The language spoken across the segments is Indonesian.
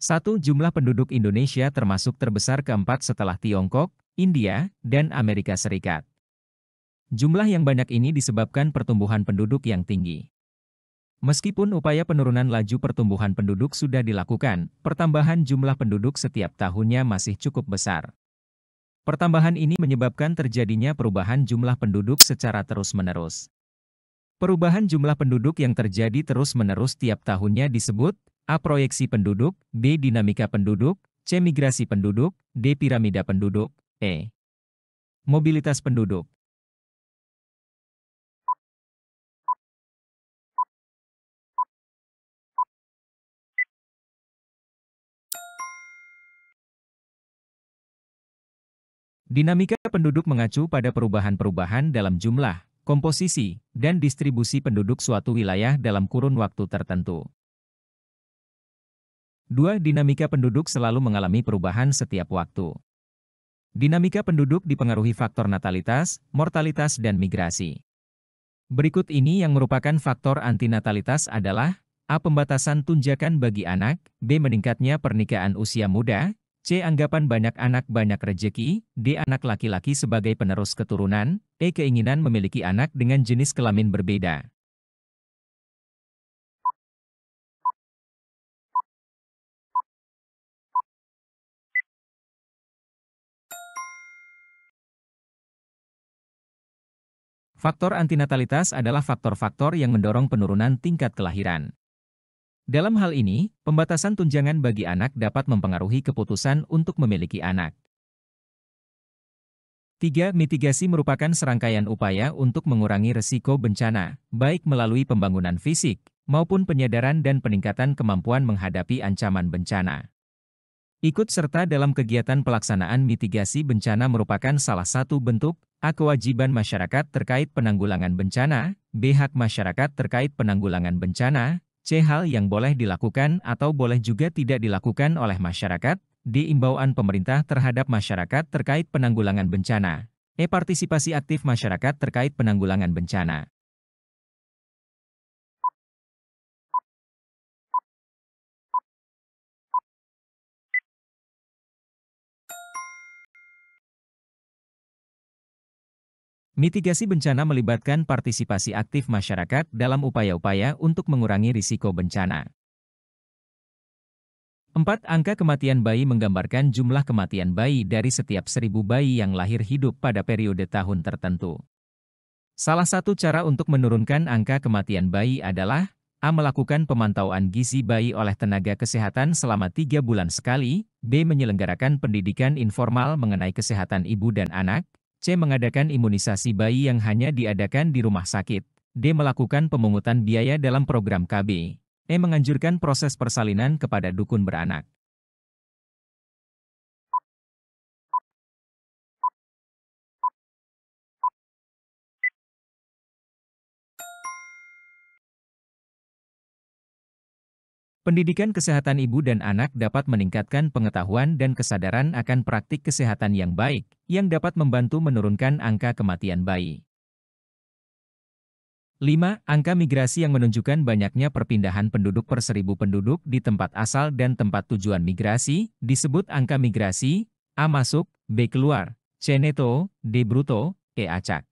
1. Jumlah penduduk Indonesia termasuk terbesar keempat setelah Tiongkok, India, dan Amerika Serikat. Jumlah yang banyak ini disebabkan pertumbuhan penduduk yang tinggi. Meskipun upaya penurunan laju pertumbuhan penduduk sudah dilakukan, pertambahan jumlah penduduk setiap tahunnya masih cukup besar. Pertambahan ini menyebabkan terjadinya perubahan jumlah penduduk secara terus-menerus. Perubahan jumlah penduduk yang terjadi terus-menerus tiap tahunnya disebut A. Proyeksi penduduk, B. Dinamika penduduk, C. Migrasi penduduk, D. Piramida penduduk, E. Mobilitas penduduk. Dinamika penduduk mengacu pada perubahan-perubahan dalam jumlah, komposisi, dan distribusi penduduk suatu wilayah dalam kurun waktu tertentu. 2. Dinamika penduduk selalu mengalami perubahan setiap waktu. Dinamika penduduk dipengaruhi faktor natalitas, mortalitas, dan migrasi. Berikut ini yang merupakan faktor antinatalitas adalah A. Pembatasan tunjakan bagi anak, B. Meningkatnya pernikahan usia muda, C. Anggapan banyak anak banyak rejeki, D. Anak laki-laki sebagai penerus keturunan, E. Keinginan memiliki anak dengan jenis kelamin berbeda. Faktor antinatalitas adalah faktor-faktor yang mendorong penurunan tingkat kelahiran. Dalam hal ini, pembatasan tunjangan bagi anak dapat mempengaruhi keputusan untuk memiliki anak. 3. Mitigasi merupakan serangkaian upaya untuk mengurangi resiko bencana, baik melalui pembangunan fisik, maupun penyadaran dan peningkatan kemampuan menghadapi ancaman bencana. Ikut serta dalam kegiatan pelaksanaan mitigasi bencana merupakan salah satu bentuk A. Kewajiban masyarakat terkait penanggulangan bencana, B. Hak masyarakat terkait penanggulangan bencana, C. Hal yang boleh dilakukan atau boleh juga tidak dilakukan oleh masyarakat, D. Imbauan pemerintah terhadap masyarakat terkait penanggulangan bencana, E. Partisipasi aktif masyarakat terkait penanggulangan bencana. Mitigasi bencana melibatkan partisipasi aktif masyarakat dalam upaya-upaya untuk mengurangi risiko bencana. 4. Angka kematian bayi menggambarkan jumlah kematian bayi dari setiap 1.000 bayi yang lahir hidup pada periode tahun tertentu. Salah satu cara untuk menurunkan angka kematian bayi adalah A. Melakukan pemantauan gizi bayi oleh tenaga kesehatan selama 3 bulan sekali, B. Menyelenggarakan pendidikan informal mengenai kesehatan ibu dan anak, C. Mengadakan imunisasi bayi yang hanya diadakan di rumah sakit, D. Melakukan pemungutan biaya dalam program KB, E. Menganjurkan proses persalinan kepada dukun beranak. Pendidikan kesehatan ibu dan anak dapat meningkatkan pengetahuan dan kesadaran akan praktik kesehatan yang baik, yang dapat membantu menurunkan angka kematian bayi. 5. Angka migrasi yang menunjukkan banyaknya perpindahan penduduk per 1.000 penduduk di tempat asal dan tempat tujuan migrasi, disebut angka migrasi, A. Masuk, B. Keluar, C. Neto, D. Bruto, E. Acak.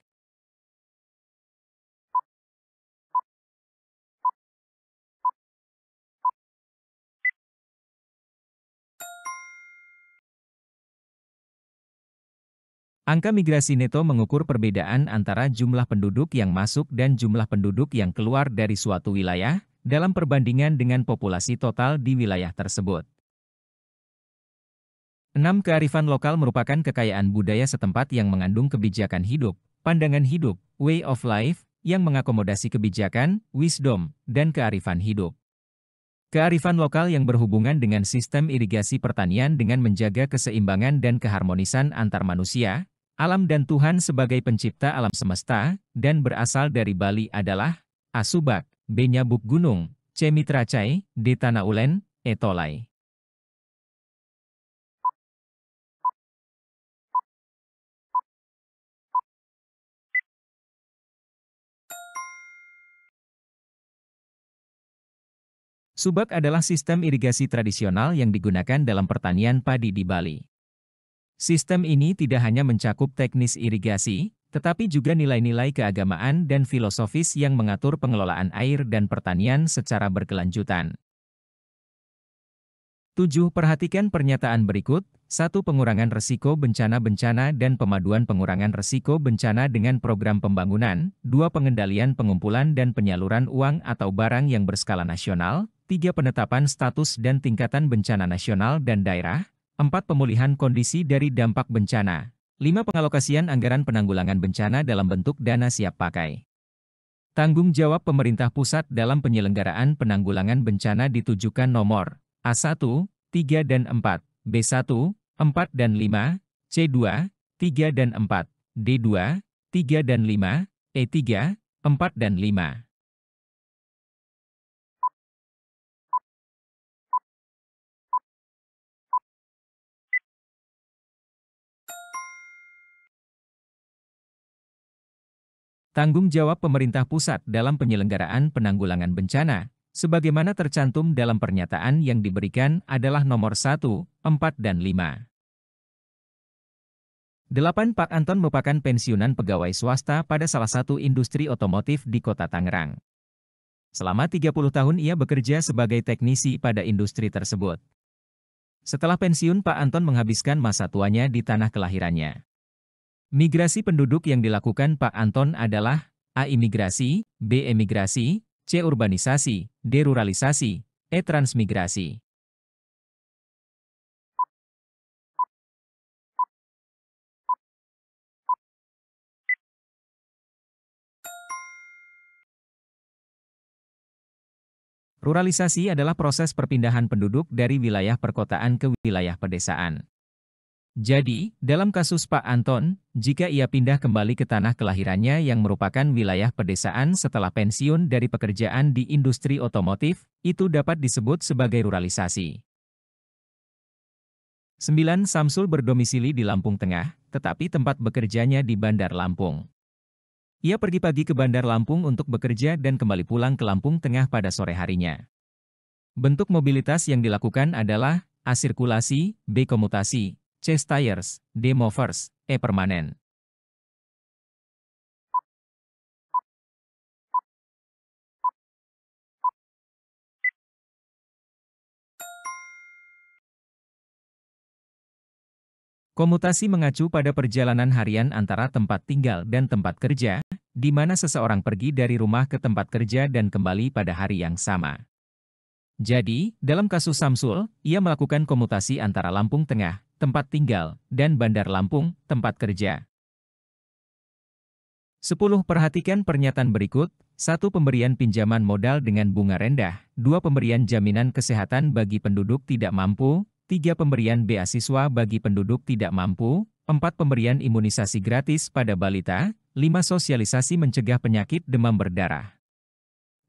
Angka migrasi neto mengukur perbedaan antara jumlah penduduk yang masuk dan jumlah penduduk yang keluar dari suatu wilayah, dalam perbandingan dengan populasi total di wilayah tersebut. 6. Kearifan lokal merupakan kekayaan budaya setempat yang mengandung kebijakan hidup, pandangan hidup, way of life, yang mengakomodasi kebijakan, wisdom, dan kearifan hidup. Kearifan lokal yang berhubungan dengan sistem irigasi pertanian dengan menjaga keseimbangan dan keharmonisan antar manusia, alam dan Tuhan sebagai pencipta alam semesta, dan berasal dari Bali adalah A. Subak, B. Nyabuk gunung, C. Mitracai, D. Tanah ulen, E. Tolai. Subak adalah sistem irigasi tradisional yang digunakan dalam pertanian padi di Bali. Sistem ini tidak hanya mencakup teknis irigasi, tetapi juga nilai-nilai keagamaan dan filosofis yang mengatur pengelolaan air dan pertanian secara berkelanjutan. 7. Perhatikan pernyataan berikut. 1. Pengurangan risiko bencana-bencana dan pemaduan pengurangan risiko bencana dengan program pembangunan. 2. Pengendalian pengumpulan dan penyaluran uang atau barang yang berskala nasional. 3. Penetapan status dan tingkatan bencana nasional dan daerah. 4. Pemulihan kondisi dari dampak bencana. 5. Pengalokasian anggaran penanggulangan bencana dalam bentuk dana siap pakai. Tanggung jawab pemerintah pusat dalam penyelenggaraan penanggulangan bencana ditujukan nomor A1, 3 dan 4, B1, 4 dan 5, C2, 3 dan 4, D2, 3 dan 5, E3, 4 dan 5. Tanggung jawab pemerintah pusat dalam penyelenggaraan penanggulangan bencana, sebagaimana tercantum dalam pernyataan yang diberikan adalah nomor 1, 4 dan 5. 8. Pak Anton merupakan pensiunan pegawai swasta pada salah satu industri otomotif di Kota Tangerang. Selama 30 tahun ia bekerja sebagai teknisi pada industri tersebut. Setelah pensiun Pak Anton menghabiskan masa tuanya di tanah kelahirannya. Migrasi penduduk yang dilakukan Pak Anton adalah A. Imigrasi, B. Emigrasi, C. Urbanisasi, D. Ruralisasi, E. Transmigrasi. Ruralisasi adalah proses perpindahan penduduk dari wilayah perkotaan ke wilayah pedesaan. Jadi, dalam kasus Pak Anton, jika ia pindah kembali ke tanah kelahirannya yang merupakan wilayah pedesaan setelah pensiun dari pekerjaan di industri otomotif, itu dapat disebut sebagai ruralisasi. 9. Samsul berdomisili di Lampung Tengah, tetapi tempat bekerjanya di Bandar Lampung. Ia pergi pagi ke Bandar Lampung untuk bekerja dan kembali pulang ke Lampung Tengah pada sore harinya. Bentuk mobilitas yang dilakukan adalah A. Sirkulasi, B. Komutasi, C. Stayers, D. Movers, E. Permanen. Komutasi mengacu pada perjalanan harian antara tempat tinggal dan tempat kerja, di mana seseorang pergi dari rumah ke tempat kerja dan kembali pada hari yang sama. Jadi, dalam kasus Samsul, ia melakukan komutasi antara Lampung Tengah, tempat tinggal, dan Bandar Lampung, tempat kerja. 10. Perhatikan pernyataan berikut. 1. Pemberian pinjaman modal dengan bunga rendah. 2. Pemberian jaminan kesehatan bagi penduduk tidak mampu. 3. Pemberian beasiswa bagi penduduk tidak mampu. 4. Pemberian imunisasi gratis pada balita. 5. Sosialisasi mencegah penyakit demam berdarah.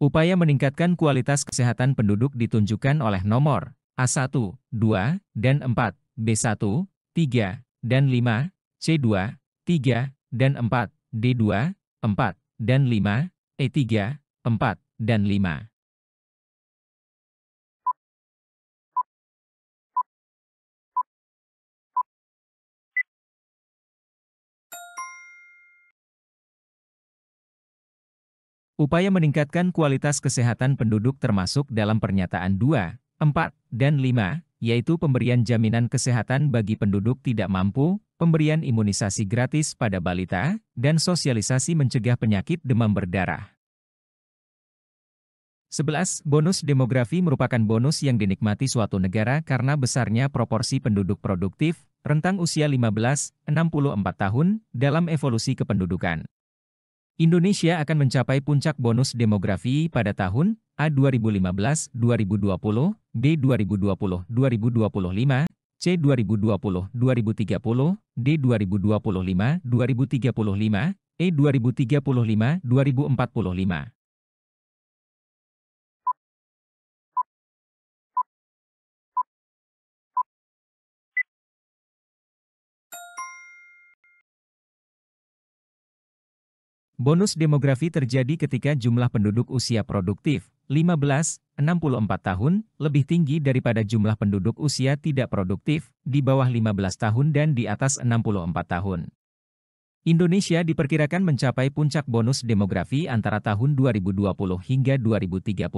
Upaya meningkatkan kualitas kesehatan penduduk ditunjukkan oleh nomor A1, 2, dan 4, B1, 3, dan 5, C2, 3, dan 4, D2, 4, dan 5, E3, 4, dan 5. Upaya meningkatkan kualitas kesehatan penduduk termasuk dalam pernyataan 2, 4, dan 5, yaitu pemberian jaminan kesehatan bagi penduduk tidak mampu, pemberian imunisasi gratis pada balita, dan sosialisasi mencegah penyakit demam berdarah. 11. Bonus demografi merupakan bonus yang dinikmati suatu negara karena besarnya proporsi penduduk produktif, rentang usia 15-64 tahun, dalam evolusi kependudukan. Indonesia akan mencapai puncak bonus demografi pada tahun A 2015-2020, B 2020-2025, C 2020-2030, D 2025-2035, E 2035-2045. Bonus demografi terjadi ketika jumlah penduduk usia produktif 64 tahun, lebih tinggi daripada jumlah penduduk usia tidak produktif, di bawah 15 tahun dan di atas 64 tahun. Indonesia diperkirakan mencapai puncak bonus demografi antara tahun 2020 hingga 2030.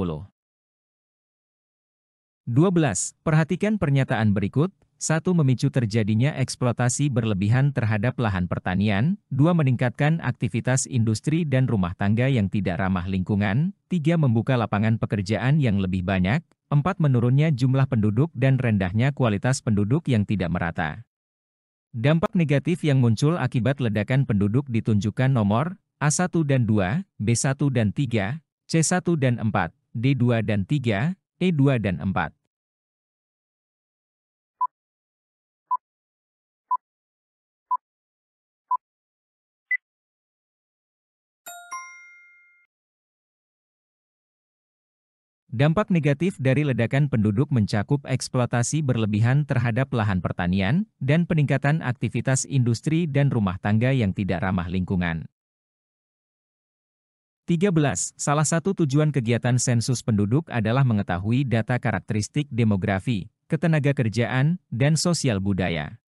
12. Perhatikan pernyataan berikut. 1. Memicu terjadinya eksploitasi berlebihan terhadap lahan pertanian. 2. Meningkatkan aktivitas industri dan rumah tangga yang tidak ramah lingkungan. 3. Membuka lapangan pekerjaan yang lebih banyak. 4. Menurunnya jumlah penduduk dan rendahnya kualitas penduduk yang tidak merata. Dampak negatif yang muncul akibat ledakan penduduk ditunjukkan nomor A1 dan 2, B1 dan 3, C1 dan 4, D2 dan 3, E2 dan 4. Dampak negatif dari ledakan penduduk mencakup eksploitasi berlebihan terhadap lahan pertanian, dan peningkatan aktivitas industri dan rumah tangga yang tidak ramah lingkungan. 13. Salah satu tujuan kegiatan sensus penduduk adalah mengetahui data karakteristik demografi, ketenagakerjaan, dan sosial budaya.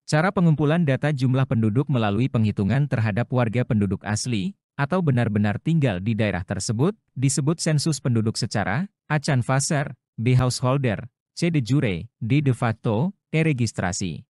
Cara pengumpulan data jumlah penduduk melalui penghitungan terhadap warga penduduk asli, atau benar-benar tinggal di daerah tersebut, disebut sensus penduduk secara A. Canvasser, B. Householder, C. De jure, D. De facto, E. Registrasi.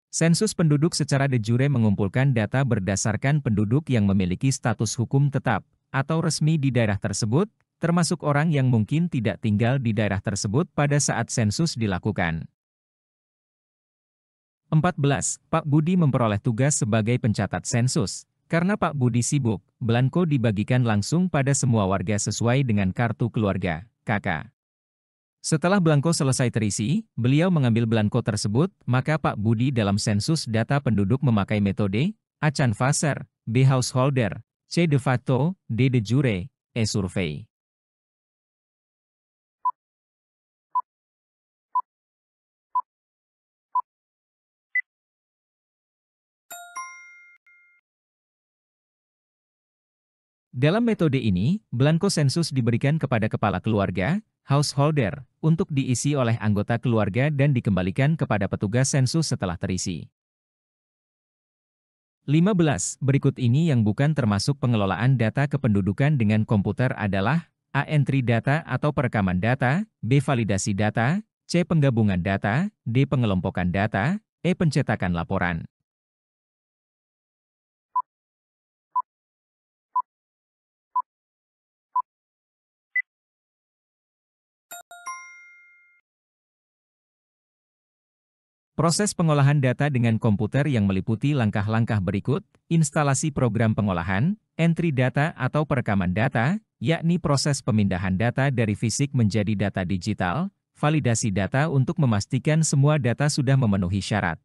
Sensus penduduk secara de jure mengumpulkan data berdasarkan penduduk yang memiliki status hukum tetap atau resmi di daerah tersebut, termasuk orang yang mungkin tidak tinggal di daerah tersebut pada saat sensus dilakukan. 14. Pak Budi memperoleh tugas sebagai pencatat sensus. Karena Pak Budi sibuk, belangko dibagikan langsung pada semua warga sesuai dengan kartu keluarga, KK. Setelah belangko selesai terisi, beliau mengambil belangko tersebut, maka Pak Budi dalam sensus data penduduk memakai metode A. Canvasser, B. Householder, C. De facto, D. De jure, E. Survei. Dalam metode ini, belangko sensus diberikan kepada kepala keluarga, householder, untuk diisi oleh anggota keluarga dan dikembalikan kepada petugas sensus setelah terisi. 15. Berikut ini yang bukan termasuk pengelolaan data kependudukan dengan komputer adalah A. Entry data atau perekaman data, B. Validasi data, C. Penggabungan data, D. Pengelompokan data, E. Pencetakan laporan. Proses pengolahan data dengan komputer yang meliputi langkah-langkah berikut, instalasi program pengolahan, entry data atau perekaman data, yakni proses pemindahan data dari fisik menjadi data digital, validasi data untuk memastikan semua data sudah memenuhi syarat.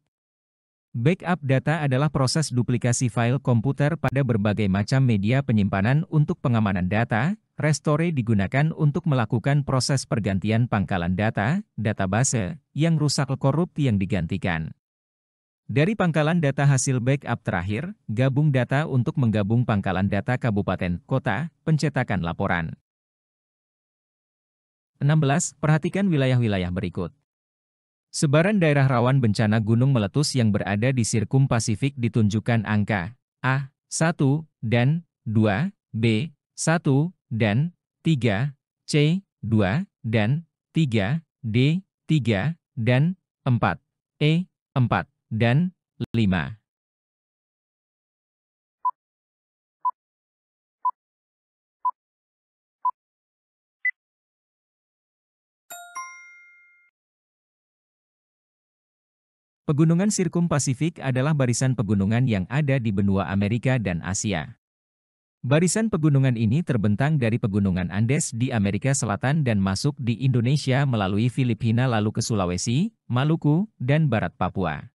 Backup data adalah proses duplikasi file komputer pada berbagai macam media penyimpanan untuk pengamanan data. Restore digunakan untuk melakukan proses pergantian pangkalan data, database, yang rusak korup yang digantikan. Dari pangkalan data hasil backup terakhir, gabung data untuk menggabung pangkalan data kabupaten, kota, pencetakan laporan. 16. Perhatikan wilayah-wilayah berikut. Sebaran daerah rawan bencana gunung meletus yang berada di Sirkum Pasifik ditunjukkan angka A1 dan 2, B1 dan 3, C2 dan 3, D3 dan 4, E4 dan 5. Pegunungan Sirkum Pasifik adalah barisan pegunungan yang ada di benua Amerika dan Asia. Barisan pegunungan ini terbentang dari pegunungan Andes di Amerika Selatan dan masuk di Indonesia melalui Filipina lalu ke Sulawesi, Maluku, dan Barat Papua.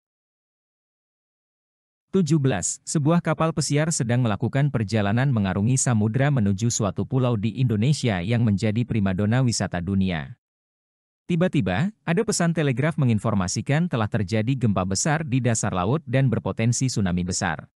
17. Sebuah kapal pesiar sedang melakukan perjalanan mengarungi samudra menuju suatu pulau di Indonesia yang menjadi primadona wisata dunia. Tiba-tiba, ada pesan telegraf menginformasikan telah terjadi gempa besar di dasar laut dan berpotensi tsunami besar.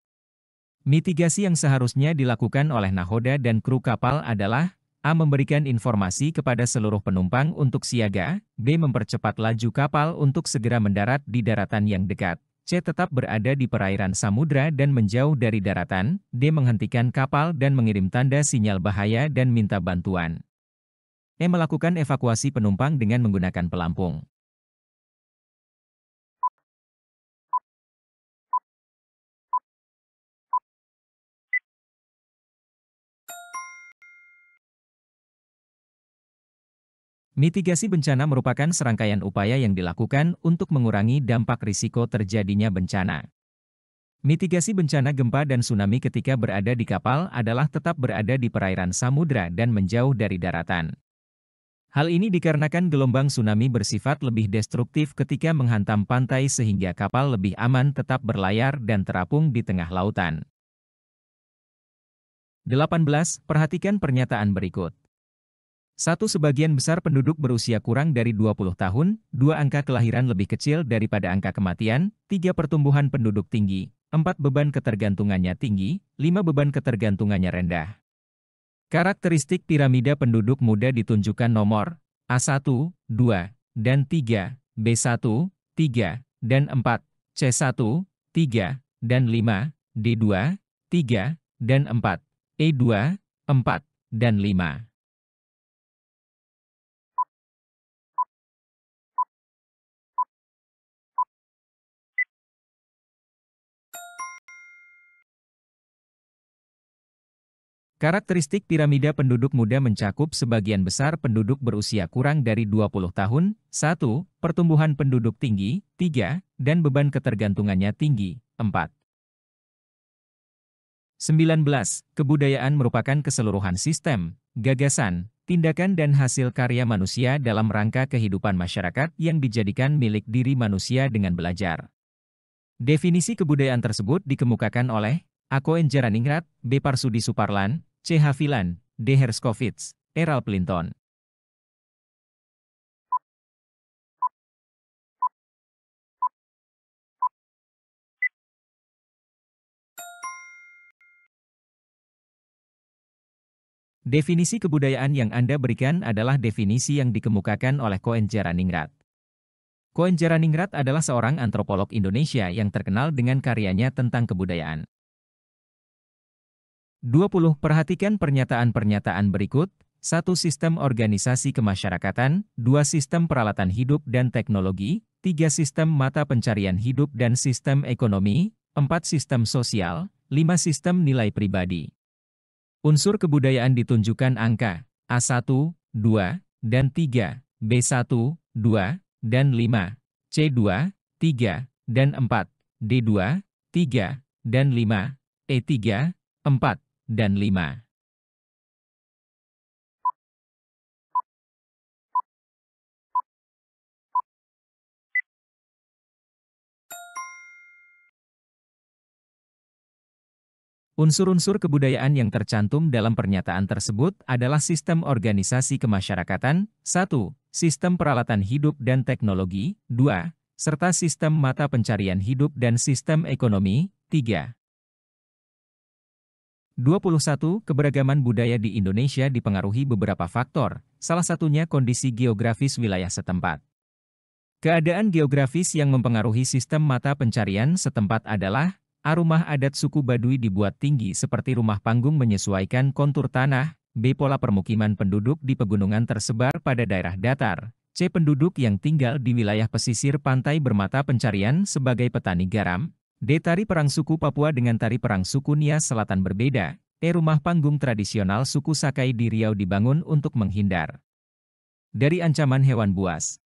Mitigasi yang seharusnya dilakukan oleh nahoda dan kru kapal adalah A. Memberikan informasi kepada seluruh penumpang untuk siaga, B. Mempercepat laju kapal untuk segera mendarat di daratan yang dekat, C. Tetap berada di perairan samudra dan menjauh dari daratan, D. Menghentikan kapal dan mengirim tanda sinyal bahaya dan minta bantuan. E. Melakukan evakuasi penumpang dengan menggunakan pelampung. Mitigasi bencana merupakan serangkaian upaya yang dilakukan untuk mengurangi dampak risiko terjadinya bencana. Mitigasi bencana gempa dan tsunami ketika berada di kapal adalah tetap berada di perairan samudra dan menjauh dari daratan. Hal ini dikarenakan gelombang tsunami bersifat lebih destruktif ketika menghantam pantai sehingga kapal lebih aman tetap berlayar dan terapung di tengah lautan. 18. Perhatikan pernyataan berikut. 1. Sebagian besar penduduk berusia kurang dari 20 tahun, 2. Angka kelahiran lebih kecil daripada angka kematian, 3. Pertumbuhan penduduk tinggi, 4. Beban ketergantungannya tinggi, 5. Beban ketergantungannya rendah. Karakteristik piramida penduduk muda ditunjukkan nomor A1, 2, dan 3, B1, 3, dan 4, C1, 3, dan 5, D2, 3, dan 4, E2, 4, dan 5. Karakteristik piramida penduduk muda mencakup sebagian besar penduduk berusia kurang dari 20 tahun, 1. Pertumbuhan penduduk tinggi, 3. Dan beban ketergantungannya tinggi, 4. 19. Kebudayaan merupakan keseluruhan sistem, gagasan, tindakan dan hasil karya manusia dalam rangka kehidupan masyarakat yang dijadikan milik diri manusia dengan belajar. Definisi kebudayaan tersebut dikemukakan oleh A. Koen-Jaraningrat, B. Parsudi Suparlan, C. Haviland, D. Herskovits, E. Ralph Linton. Definisi kebudayaan yang Anda berikan adalah definisi yang dikemukakan oleh Koen-Jaraningrat. Koen-Jaraningrat adalah seorang antropolog Indonesia yang terkenal dengan karyanya tentang kebudayaan. 20. Perhatikan pernyataan-pernyataan berikut. 1. Sistem organisasi kemasyarakatan, 2. Sistem peralatan hidup dan teknologi, 3. Sistem mata pencarian hidup dan sistem ekonomi, 4. Sistem sosial, 5. Sistem nilai pribadi. Unsur kebudayaan ditunjukkan angka A1, 2, dan 3, B1, 2, dan 5, C2, 3, dan 4, D2, 3, dan 5, E3, 4, dan 5. Unsur-unsur kebudayaan yang tercantum dalam pernyataan tersebut adalah sistem organisasi kemasyarakatan, 1. Sistem peralatan hidup dan teknologi, 2. Serta sistem mata pencarian hidup dan sistem ekonomi, 3. 21. Keberagaman budaya di Indonesia dipengaruhi beberapa faktor, salah satunya kondisi geografis wilayah setempat. Keadaan geografis yang mempengaruhi sistem mata pencarian setempat adalah A. Rumah adat suku Baduy dibuat tinggi seperti rumah panggung menyesuaikan kontur tanah, B. Pola permukiman penduduk di pegunungan tersebar pada daerah datar, C. Penduduk yang tinggal di wilayah pesisir pantai bermata pencarian sebagai petani garam, D. Tari perang suku Papua dengan tari perang suku Nias Selatan berbeda, E. Rumah panggung tradisional suku Sakai di Riau dibangun untuk menghindar dari ancaman hewan buas.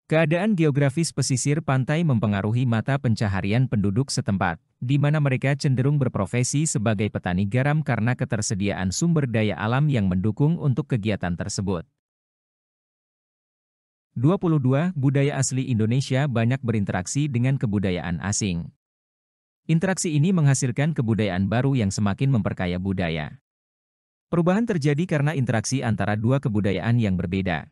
Keadaan geografis pesisir pantai mempengaruhi mata pencaharian penduduk setempat, di mana mereka cenderung berprofesi sebagai petani garam karena ketersediaan sumber daya alam yang mendukung untuk kegiatan tersebut. 22. Budaya asli Indonesia banyak berinteraksi dengan kebudayaan asing. Interaksi ini menghasilkan kebudayaan baru yang semakin memperkaya budaya. Perubahan terjadi karena interaksi antara dua kebudayaan yang berbeda.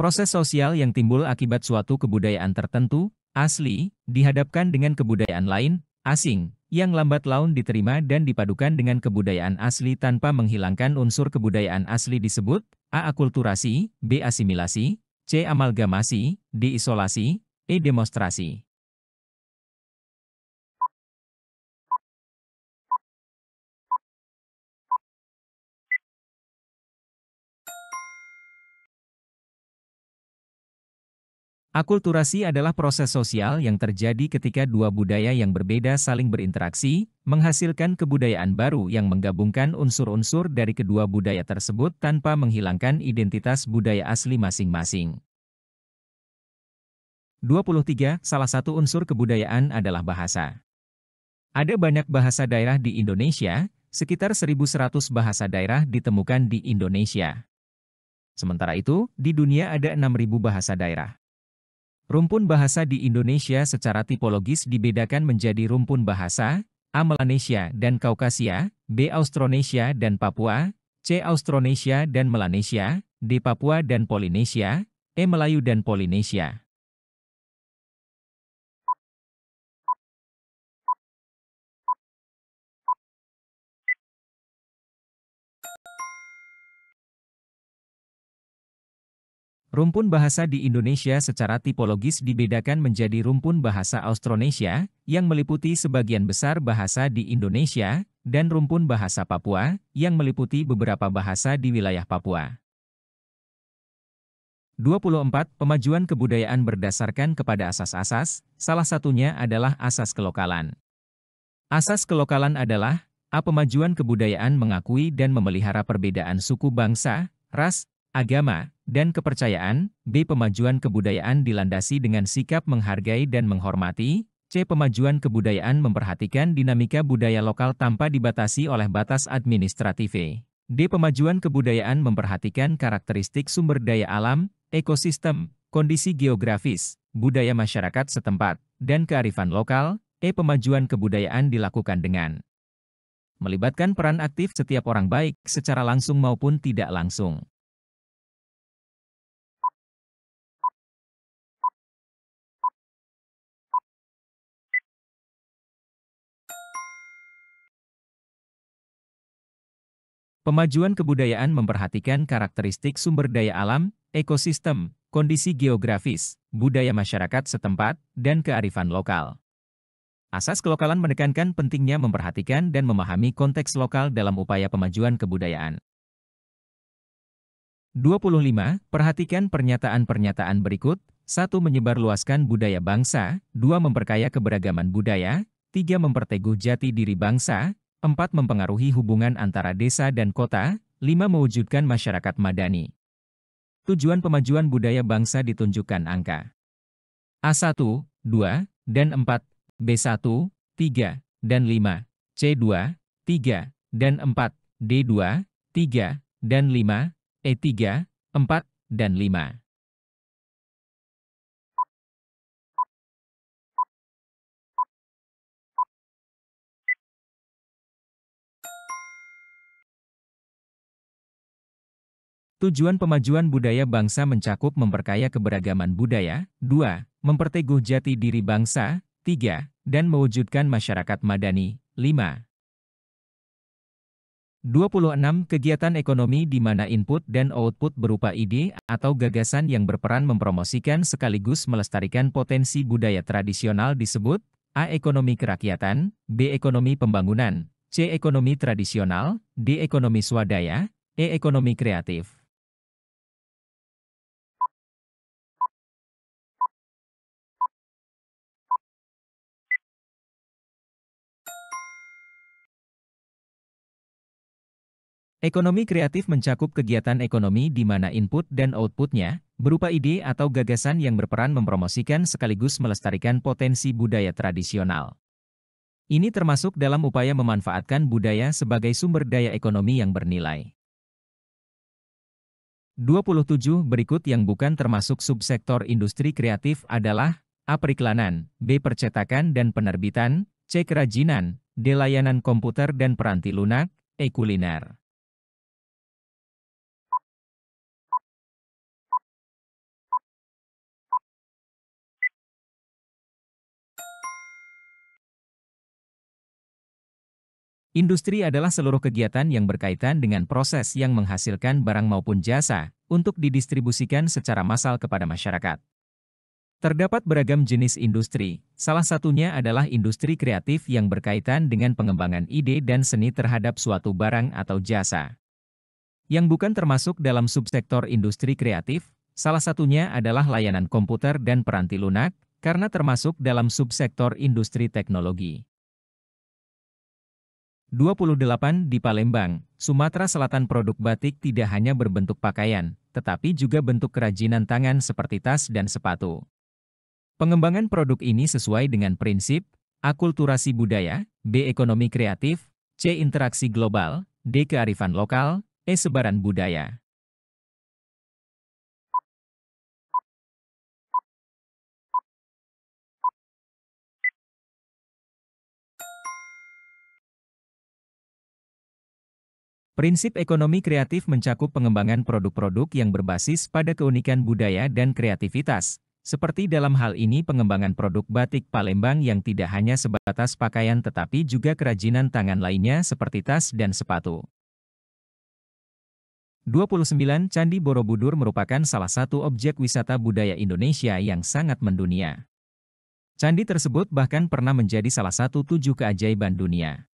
Proses sosial yang timbul akibat suatu kebudayaan tertentu, asli, dihadapkan dengan kebudayaan lain, asing, yang lambat laun diterima dan dipadukan dengan kebudayaan asli tanpa menghilangkan unsur kebudayaan asli disebut A. Akulturasi, B. Asimilasi, C. Amalgamasi, D. Isolasi, E. Demonstrasi. Akulturasi adalah proses sosial yang terjadi ketika dua budaya yang berbeda saling berinteraksi, menghasilkan kebudayaan baru yang menggabungkan unsur-unsur dari kedua budaya tersebut tanpa menghilangkan identitas budaya asli masing-masing. 23. Salah satu unsur kebudayaan adalah bahasa. Ada banyak bahasa daerah di Indonesia, sekitar 1.100 bahasa daerah ditemukan di Indonesia. Sementara itu, di dunia ada 6.000 bahasa daerah. Rumpun bahasa di Indonesia secara tipologis dibedakan menjadi rumpun bahasa, A. Melanesia dan Kaukasia, B. Austronesia dan Papua, C. Austronesia dan Melanesia, D. Papua dan Polinesia, E. Melayu dan Polinesia. Rumpun bahasa di Indonesia secara tipologis dibedakan menjadi rumpun bahasa Austronesia, yang meliputi sebagian besar bahasa di Indonesia, dan rumpun bahasa Papua, yang meliputi beberapa bahasa di wilayah Papua. 24. Pemajuan kebudayaan berdasarkan kepada asas-asas, salah satunya adalah asas kelokalan. Asas kelokalan adalah A. Pemajuan kebudayaan mengakui dan memelihara perbedaan suku bangsa, ras, agama, dan kepercayaan, B. Pemajuan kebudayaan dilandasi dengan sikap menghargai dan menghormati, C. Pemajuan kebudayaan memperhatikan dinamika budaya lokal tanpa dibatasi oleh batas administratif, D. Pemajuan kebudayaan memperhatikan karakteristik sumber daya alam, ekosistem, kondisi geografis, budaya masyarakat setempat, dan kearifan lokal, E. Pemajuan kebudayaan dilakukan dengan melibatkan peran aktif setiap orang baik secara langsung maupun tidak langsung. Pemajuan kebudayaan memperhatikan karakteristik sumber daya alam, ekosistem, kondisi geografis, budaya masyarakat setempat, dan kearifan lokal. Asas kelokalan menekankan pentingnya memperhatikan dan memahami konteks lokal dalam upaya pemajuan kebudayaan. 25. Perhatikan pernyataan-pernyataan berikut. 1. Menyebarluaskan budaya bangsa. 2. Memperkaya keberagaman budaya. 3. Memperteguh jati diri bangsa. 4. Mempengaruhi hubungan antara desa dan kota. 5. Mewujudkan masyarakat madani. Tujuan pemajuan budaya bangsa ditunjukkan angka A1, 2, dan 4, B1, 3, dan 5, C2, 3, dan 4, D2, 3, dan 5, E3, 4, dan 5. Tujuan pemajuan budaya bangsa mencakup memperkaya keberagaman budaya, 2, memperteguh jati diri bangsa, 3, dan mewujudkan masyarakat madani, 5. 26. Kegiatan ekonomi di mana input dan output berupa ide atau gagasan yang berperan mempromosikan sekaligus melestarikan potensi budaya tradisional disebut A. Ekonomi kerakyatan, B. Ekonomi pembangunan, C. Ekonomi tradisional, D. Ekonomi swadaya, E. Ekonomi kreatif. Ekonomi kreatif mencakup kegiatan ekonomi di mana input dan outputnya berupa ide atau gagasan yang berperan mempromosikan sekaligus melestarikan potensi budaya tradisional. Ini termasuk dalam upaya memanfaatkan budaya sebagai sumber daya ekonomi yang bernilai. 27 berikut yang bukan termasuk subsektor industri kreatif adalah A. Periklanan, B. Percetakan dan penerbitan, C. Kerajinan, D. Layanan komputer dan peranti lunak, E. Kuliner. Industri adalah seluruh kegiatan yang berkaitan dengan proses yang menghasilkan barang maupun jasa untuk didistribusikan secara massal kepada masyarakat. Terdapat beragam jenis industri, salah satunya adalah industri kreatif yang berkaitan dengan pengembangan ide dan seni terhadap suatu barang atau jasa. Yang bukan termasuk dalam subsektor industri kreatif, salah satunya adalah layanan komputer dan peranti lunak, karena termasuk dalam subsektor industri teknologi. 28 Di Palembang, Sumatera Selatan produk batik tidak hanya berbentuk pakaian, tetapi juga bentuk kerajinan tangan seperti tas dan sepatu. Pengembangan produk ini sesuai dengan prinsip akulturasi budaya, B. Ekonomi kreatif, C. Interaksi global, D. Kearifan lokal, E. Sebaran budaya. Prinsip ekonomi kreatif mencakup pengembangan produk-produk yang berbasis pada keunikan budaya dan kreativitas, seperti dalam hal ini pengembangan produk batik Palembang yang tidak hanya sebatas pakaian tetapi juga kerajinan tangan lainnya seperti tas dan sepatu. 29 Candi Borobudur merupakan salah satu objek wisata budaya Indonesia yang sangat mendunia. Candi tersebut bahkan pernah menjadi salah satu 7 keajaiban dunia.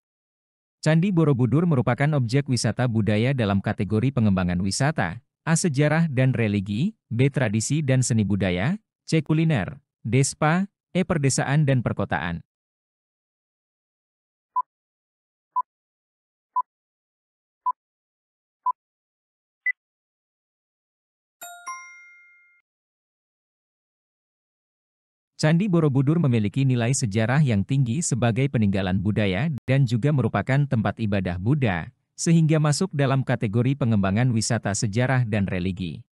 Candi Borobudur merupakan objek wisata budaya dalam kategori pengembangan wisata, A. Sejarah dan religi, B. Tradisi dan seni budaya, C. Kuliner, D. Spa, E. Perdesaan dan perkotaan. Candi Borobudur memiliki nilai sejarah yang tinggi sebagai peninggalan budaya dan juga merupakan tempat ibadah Buddha, sehingga masuk dalam kategori pengembangan wisata sejarah dan religi.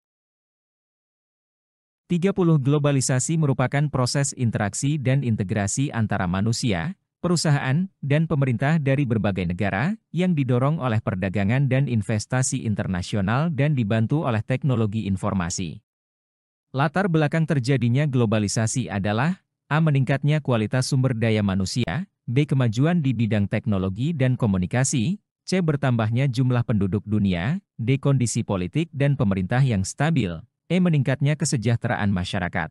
30 Globalisasi merupakan proses interaksi dan integrasi antara manusia, perusahaan, dan pemerintah dari berbagai negara, yang didorong oleh perdagangan dan investasi internasional dan dibantu oleh teknologi informasi. Latar belakang terjadinya globalisasi adalah A. Meningkatnya kualitas sumber daya manusia, B. Kemajuan di bidang teknologi dan komunikasi, C. Bertambahnya jumlah penduduk dunia, D. Kondisi politik dan pemerintah yang stabil, E. Meningkatnya kesejahteraan masyarakat.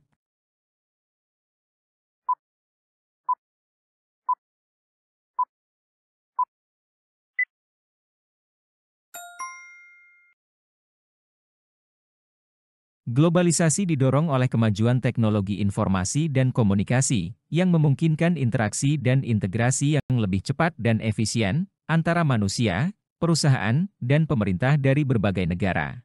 Globalisasi didorong oleh kemajuan teknologi informasi dan komunikasi, yang memungkinkan interaksi dan integrasi yang lebih cepat dan efisien antara manusia, perusahaan, dan pemerintah dari berbagai negara.